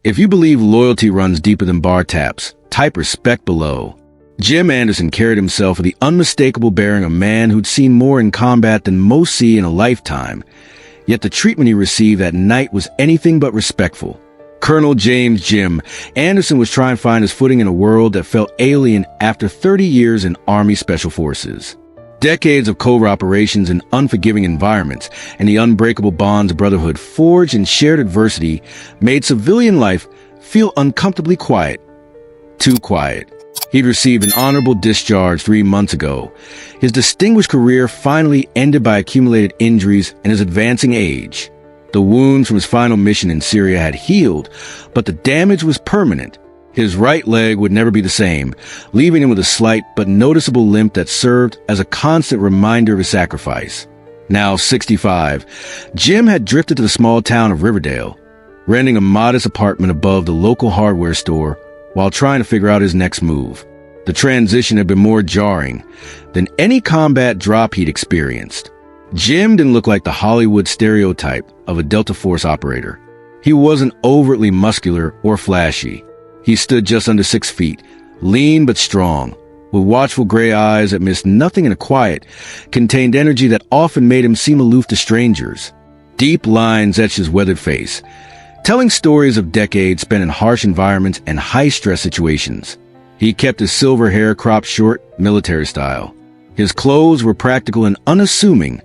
If you believe loyalty runs deeper than bar taps, type respect below. Jim Anderson carried himself with the unmistakable bearing of a man who'd seen more in combat than most see in a lifetime. Yet the treatment he received that night was anything but respectful. Colonel James Jim Anderson was trying to find his footing in a world that felt alien after 30 years in Army Special Forces. Decades of covert operations in unforgiving environments and the unbreakable bonds of brotherhood forged in shared adversity made civilian life feel uncomfortably quiet. Too quiet. He'd received an honorable discharge 3 months ago. His distinguished career finally ended by accumulated injuries and his advancing age. The wounds from his final mission in Syria had healed, but the damage was permanent. His right leg would never be the same, leaving him with a slight but noticeable limp that served as a constant reminder of his sacrifice. Now 65, Jim had drifted to the small town of Riverdale, renting a modest apartment above the local hardware store while trying to figure out his next move. The transition had been more jarring than any combat drop he'd experienced. Jim didn't look like the Hollywood stereotype of a Delta Force operator. He wasn't overtly muscular or flashy. He stood just under 6 feet, lean but strong, with watchful gray eyes that missed nothing in a quiet, contained energy that often made him seem aloof to strangers. Deep lines etched his weathered face, telling stories of decades spent in harsh environments and high-stress situations. He kept his silver hair cropped short, military style. His clothes were practical and unassuming.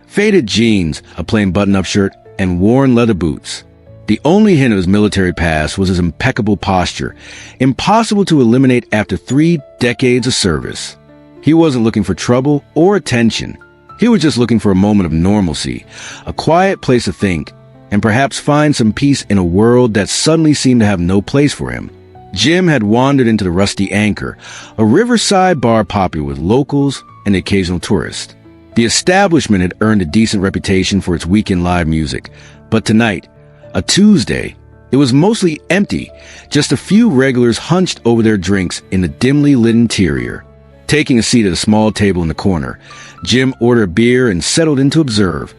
Faded jeans, a plain button-up shirt, and worn leather boots. The only hint of his military past was his impeccable posture, impossible to eliminate after 3 decades of service. He wasn't looking for trouble or attention. He was just looking for a moment of normalcy, a quiet place to think, and perhaps find some peace in a world that suddenly seemed to have no place for him. Jim had wandered into the Rusty Anchor, a riverside bar popular with locals and the occasional tourist. The establishment had earned a decent reputation for its weekend live music, but tonight, a Tuesday, it was mostly empty, just a few regulars hunched over their drinks in the dimly lit interior. Taking a seat at a small table in the corner, Jim ordered a beer and settled in to observe,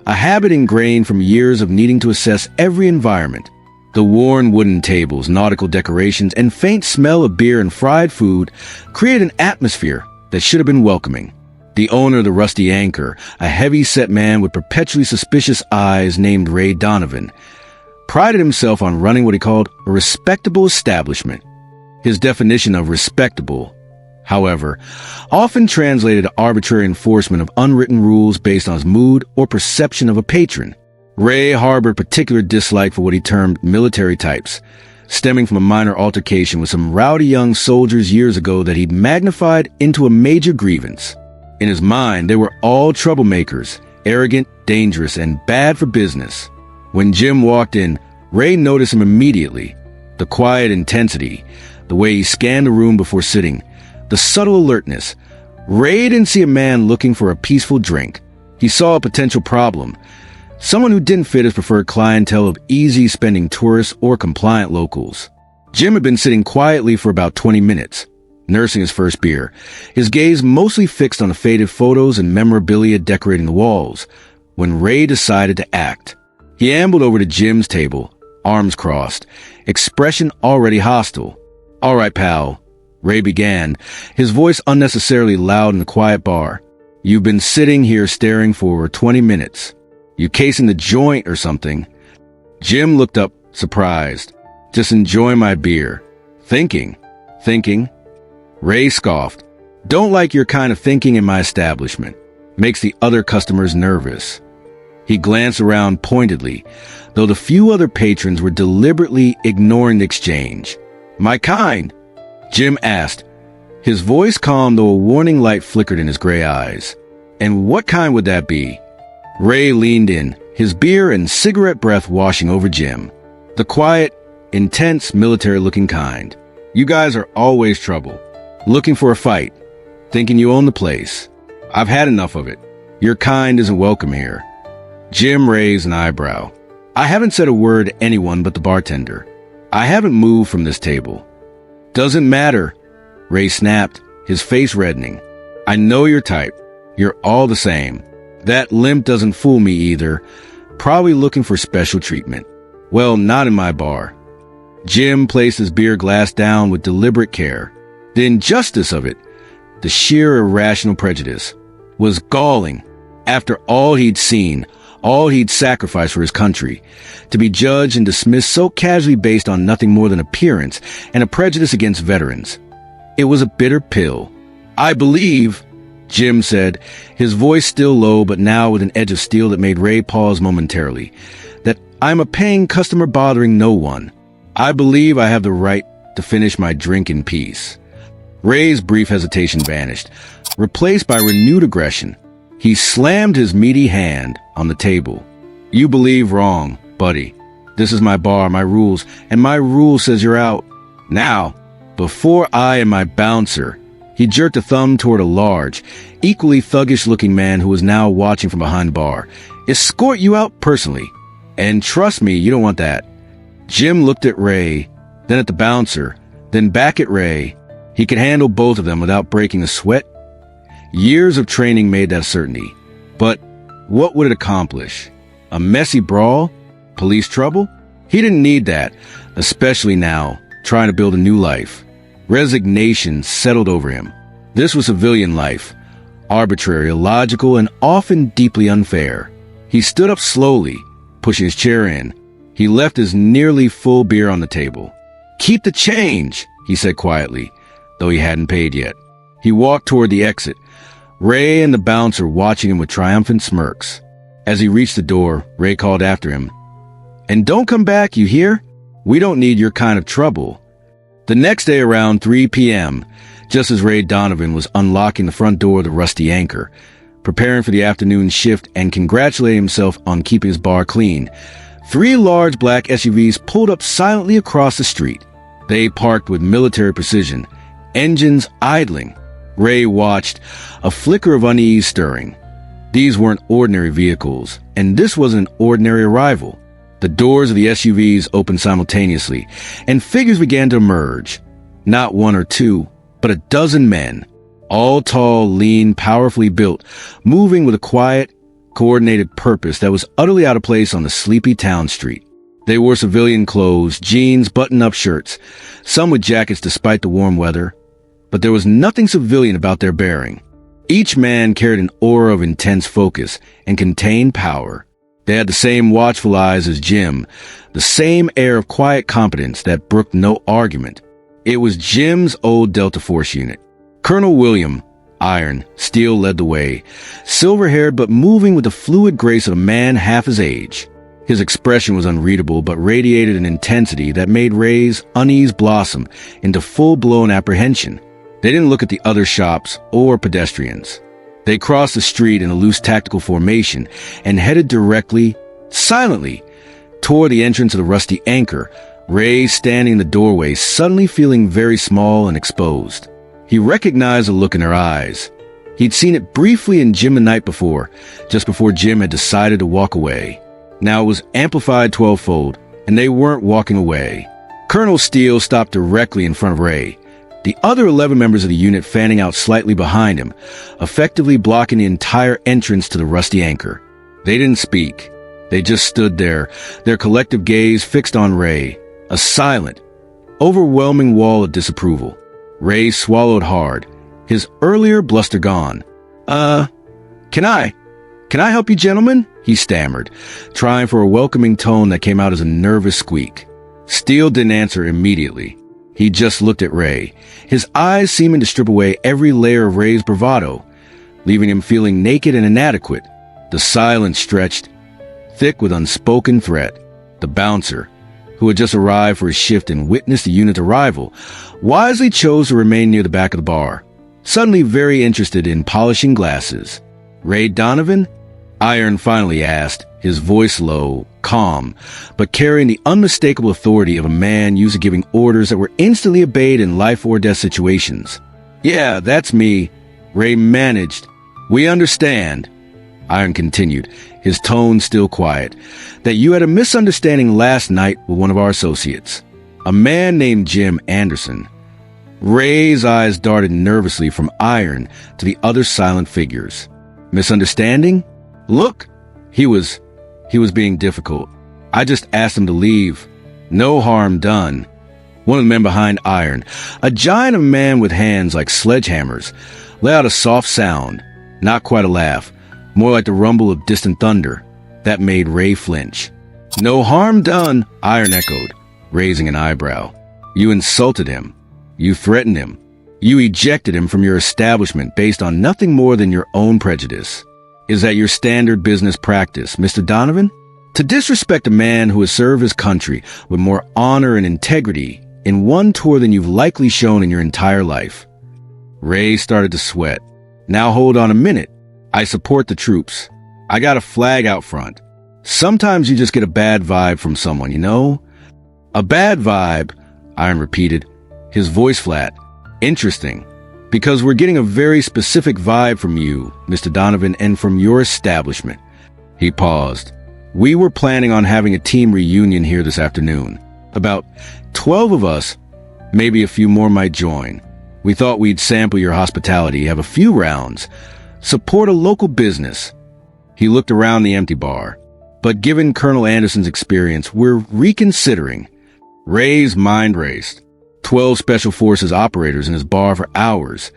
a habit ingrained from years of needing to assess every environment. The worn wooden tables, nautical decorations, and faint smell of beer and fried food created an atmosphere that should have been welcoming. The owner of the Rusty Anchor, a heavy-set man with perpetually suspicious eyes named Ray Donovan, prided himself on running what he called a respectable establishment. His definition of respectable, however, often translated to arbitrary enforcement of unwritten rules based on his mood or perception of a patron. Ray harbored particular dislike for what he termed military types, stemming from a minor altercation with some rowdy young soldiers years ago that he'd magnified into a major grievance. In his mind, they were all troublemakers, arrogant, dangerous, and bad for business. When Jim walked in, Ray noticed him immediately. The quiet intensity, the way he scanned the room before sitting, the subtle alertness. Ray didn't see a man looking for a peaceful drink. He saw a potential problem. Someone who didn't fit his preferred clientele of easy-spending tourists or compliant locals. Jim had been sitting quietly for about 20 minutes, nursing his first beer, his gaze mostly fixed on the faded photos and memorabilia decorating the walls, when Ray decided to act. He ambled over to Jim's table, arms crossed, expression already hostile. "All right, pal," Ray began, his voice unnecessarily loud in the quiet bar. "You've been sitting here staring for over 20 minutes. You casing the joint or something?" Jim looked up, surprised. "Just enjoying my beer. Thinking." Ray scoffed. "Don't like your kind of thinking in my establishment. Makes the other customers nervous." He glanced around pointedly, though the few other patrons were deliberately ignoring the exchange. "My kind?" Jim asked, his voice calm though a warning light flickered in his gray eyes. "And what kind would that be?" Ray leaned in, his beer and cigarette breath washing over Jim. "The quiet, intense, military-looking kind. You guys are always trouble. Looking for a fight. Thinking you own the place. I've had enough of it. Your kind isn't welcome here." Jim raised an eyebrow. "I haven't said a word to anyone but the bartender. I haven't moved from this table." "Doesn't matter," Ray snapped, his face reddening. "I know your type. You're all the same. That limp doesn't fool me either. Probably looking for special treatment. Well, not in my bar." Jim placed his beer glass down with deliberate care. The injustice of it, the sheer irrational prejudice, was galling. After all he'd seen, all he'd sacrificed for his country, to be judged and dismissed so casually based on nothing more than appearance and a prejudice against veterans. It was a bitter pill. "I believe," Jim said, his voice still low but now with an edge of steel that made Ray pause momentarily, "that I'm a paying customer bothering no one. I believe I have the right to finish my drink in peace." Ray's brief hesitation vanished, replaced by renewed aggression. He slammed his meaty hand on the table. "You believe wrong, buddy. This is my bar, my rules, and my rule says you're out. Now, before I and my bouncer," he jerked a thumb toward a large, equally thuggish-looking man who was now watching from behind the bar, "escort you out personally. And trust me, you don't want that." Jim looked at Ray, then at the bouncer, then back at Ray. He could handle both of them without breaking a sweat. Years of training made that a certainty. But what would it accomplish? A messy brawl? Police trouble? He didn't need that, especially now, trying to build a new life. Resignation settled over him. This was civilian life, arbitrary, illogical, and often deeply unfair. He stood up slowly, pushing his chair in. He left his nearly full beer on the table. "Keep the change," he said quietly, though he hadn't paid yet. He walked toward the exit, Ray and the bouncer watching him with triumphant smirks. As he reached the door, Ray called after him, "And don't come back, you hear? We don't need your kind of trouble." The next day around 3 p.m., just as Ray Donovan was unlocking the front door of the Rusty Anchor, preparing for the afternoon shift and congratulating himself on keeping his bar clean, 3 large black SUVs pulled up silently across the street. They parked with military precision, engines idling. Ray watched, a flicker of unease stirring. These weren't ordinary vehicles, and this wasn't an ordinary arrival. The doors of the SUVs opened simultaneously, and figures began to emerge. Not 1 or 2, but a dozen men, all tall, lean, powerfully built, moving with a quiet, coordinated purpose that was utterly out of place on the sleepy town street. They wore civilian clothes, jeans, button-up shirts, some with jackets despite the warm weather, but there was nothing civilian about their bearing. Each man carried an aura of intense focus and contained power. They had the same watchful eyes as Jim, the same air of quiet competence that brooked no argument. It was Jim's old Delta Force unit. Colonel William, iron, steel led the way, silver-haired but moving with the fluid grace of a man half his age. His expression was unreadable but radiated an intensity that made Ray's unease blossom into full-blown apprehension. They didn't look at the other shops or pedestrians. They crossed the street in a loose tactical formation and headed directly, silently, toward the entrance of the Rusty Anchor, Ray standing in the doorway, suddenly feeling very small and exposed. He recognized the look in her eyes. He'd seen it briefly in Jim the night before, just before Jim had decided to walk away. Now it was amplified 12-fold, and they weren't walking away. Colonel Steele stopped directly in front of Ray, the other 11 members of the unit fanning out slightly behind him, effectively blocking the entire entrance to the Rusty Anchor. They didn't speak. They just stood there, their collective gaze fixed on Ray, a silent, overwhelming wall of disapproval. Ray swallowed hard, his earlier bluster gone. Can I help you gentlemen?" he stammered, trying for a welcoming tone that came out as a nervous squeak. Steele didn't answer immediately. He just looked at Ray, his eyes seeming to strip away every layer of Ray's bravado, leaving him feeling naked and inadequate. The silence stretched, thick with unspoken threat. The bouncer, who had just arrived for his shift and witnessed the unit's arrival, wisely chose to remain near the back of the bar, suddenly very interested in polishing glasses. "Ray Donovan?" Iron finally asked, his voice low, calm, but carrying the unmistakable authority of a man used to giving orders that were instantly obeyed in life-or-death situations. "Yeah, that's me," Ray managed. "We understand," Iron continued, his tone still quiet, "that you had a misunderstanding last night with one of our associates, a man named Jim Anderson." Ray's eyes darted nervously from Iron to the other silent figures. "Misunderstanding? Look, he was being difficult. I just asked him to leave. No harm done. One of the men behind Iron, a giant of a man with hands like sledgehammers, let out a soft sound, not quite a laugh, more like the rumble of distant thunder. That made Ray flinch. No harm done, Iron echoed, raising an eyebrow. You insulted him. You threatened him. You ejected him from your establishment based on nothing more than your own prejudice. Is that your standard business practice, Mr. Donovan? To disrespect a man who has served his country with more honor and integrity in one tour than you've likely shown in your entire life. Ray started to sweat. Now hold on a minute. I support the troops. I got a flag out front. Sometimes you just get a bad vibe from someone, you know? A bad vibe, Iron repeated, his voice flat. Interesting, because we're getting a very specific vibe from you, Mr. Donovan, and from your establishment. He paused. We were planning on having a team reunion here this afternoon. About 12 of us, maybe a few more might join. We thought we'd sample your hospitality, have a few rounds, support a local business. He looked around the empty bar. But given Colonel Anderson's experience, we're reconsidering. Ray's mind raced. 12 Special Forces operators in his bar for hours.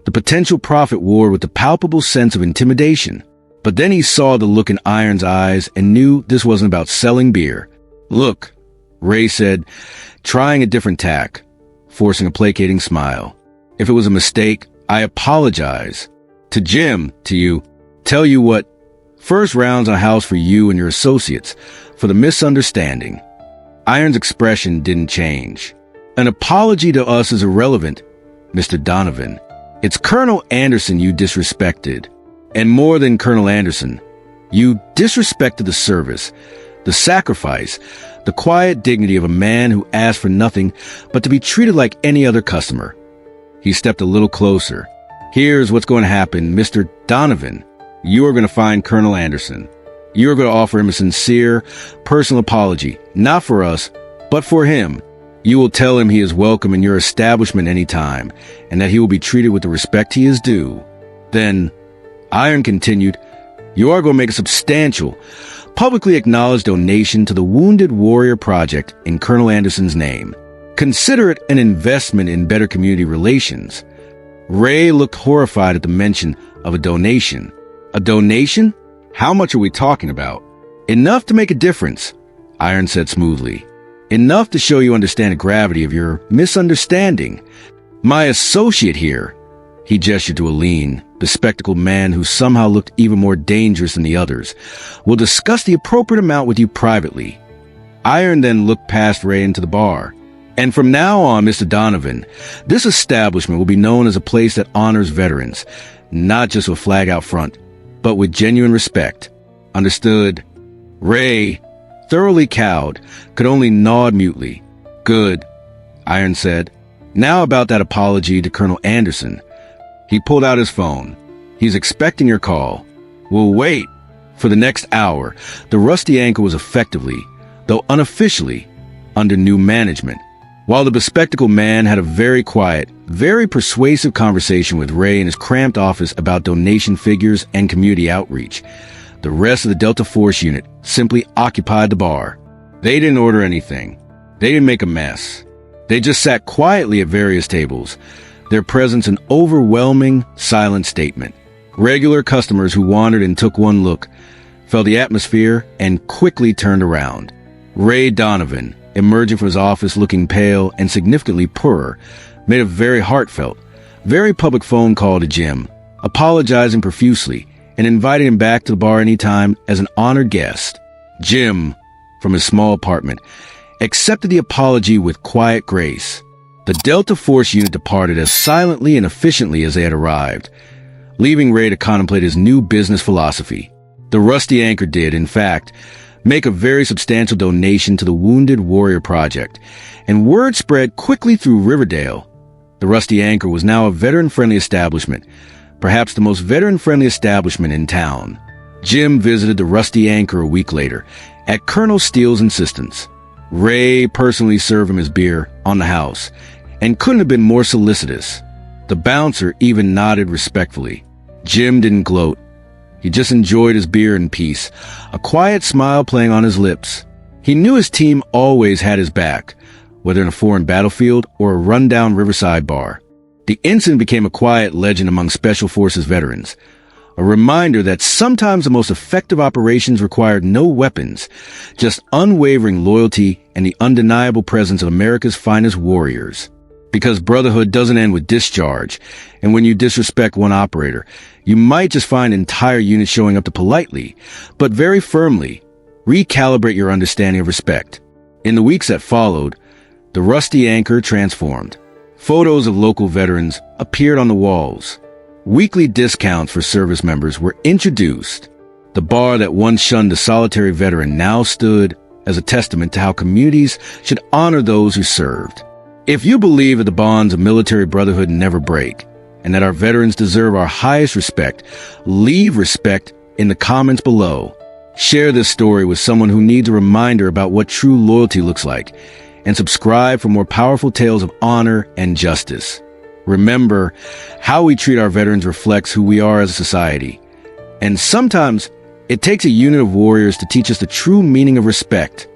The potential profit war with the palpable sense of intimidation. But then he saw the look in Iron's eyes and knew this wasn't about selling beer. Look, Ray said, trying a different tack, forcing a placating smile. If it was a mistake, I apologize. To Jim, to you, tell you what, first round's on a house for you and your associates, for the misunderstanding. Iron's expression didn't change. An apology to us is irrelevant, Mr. Donovan. It's Colonel Anderson you disrespected. And more than Colonel Anderson, you disrespected the service, the sacrifice, the quiet dignity of a man who asked for nothing but to be treated like any other customer. He stepped a little closer. Here's what's going to happen, Mr. Donovan. You are going to find Colonel Anderson. You are going to offer him a sincere, personal apology, not for us, but for him. You will tell him he is welcome in your establishment anytime, and that he will be treated with the respect he is due. Then, Iron continued, you are going to make a substantial, publicly acknowledged donation to the Wounded Warrior Project in Colonel Anderson's name. Consider it an investment in better community relations. Ray looked horrified at the mention of a donation. A donation? How much are we talking about? Enough to make a difference, Iron said smoothly. Enough to show you understand the gravity of your misunderstanding. My associate here, he gestured to a lean, bespectacled man who somehow looked even more dangerous than the others, will discuss the appropriate amount with you privately. Iron then looked past Ray into the bar. And from now on, Mr. Donovan, this establishment will be known as a place that honors veterans, not just with flag out front, but with genuine respect. Understood? Ray, thoroughly cowed, could only nod mutely. Good, Iron said. Now about that apology to Colonel Anderson. He pulled out his phone. He's expecting your call. We'll wait. For the next hour, the Rusty Anchor was effectively, though unofficially, under new management. While the bespectacled man had a very quiet, very persuasive conversation with Ray in his cramped office about donation figures and community outreach, the rest of the Delta Force unit simply occupied the bar. They didn't order anything. They didn't make a mess. They just sat quietly at various tables, their presence an overwhelming, silent statement. Regular customers who wandered and took one look, felt the atmosphere, and quickly turned around. Ray Donovan, emerging from his office looking pale and significantly poorer, made a very heartfelt, very public phone call to Jim, apologizing profusely and inviting him back to the bar anytime as an honored guest. Jim, from his small apartment, accepted the apology with quiet grace. The Delta Force unit departed as silently and efficiently as they had arrived, leaving Ray to contemplate his new business philosophy. The Rusty Anchor did, in fact, make a very substantial donation to the Wounded Warrior Project, and word spread quickly through Riverdale. The Rusty Anchor was now a veteran-friendly establishment, perhaps the most veteran-friendly establishment in town. Jim visited the Rusty Anchor a week later, at Colonel Steele's insistence. Ray personally served him his beer on the house, and couldn't have been more solicitous. The bouncer even nodded respectfully. Jim didn't gloat. He just enjoyed his beer in peace, a quiet smile playing on his lips. He knew his team always had his back, whether in a foreign battlefield or a rundown riverside bar. The incident became a quiet legend among Special Forces veterans, a reminder that sometimes the most effective operations required no weapons, just unwavering loyalty and the undeniable presence of America's finest warriors. Because Brotherhood doesn't end with discharge, and when you disrespect one operator, you might just find entire units showing up to politely, but very firmly, recalibrate your understanding of respect. In the weeks that followed, the rusty anchor transformed. Photos of local veterans appeared on the walls. Weekly discounts for service members were introduced. The bar that once shunned a solitary veteran now stood as a testament to how communities should honor those who served. If you believe that the bonds of military brotherhood never break, and that our veterans deserve our highest respect, leave respect in the comments below. Share this story with someone who needs a reminder about what true loyalty looks like, and subscribe for more powerful tales of honor and justice. Remember, how we treat our veterans reflects who we are as a society. And sometimes it takes a unit of warriors to teach us the true meaning of respect.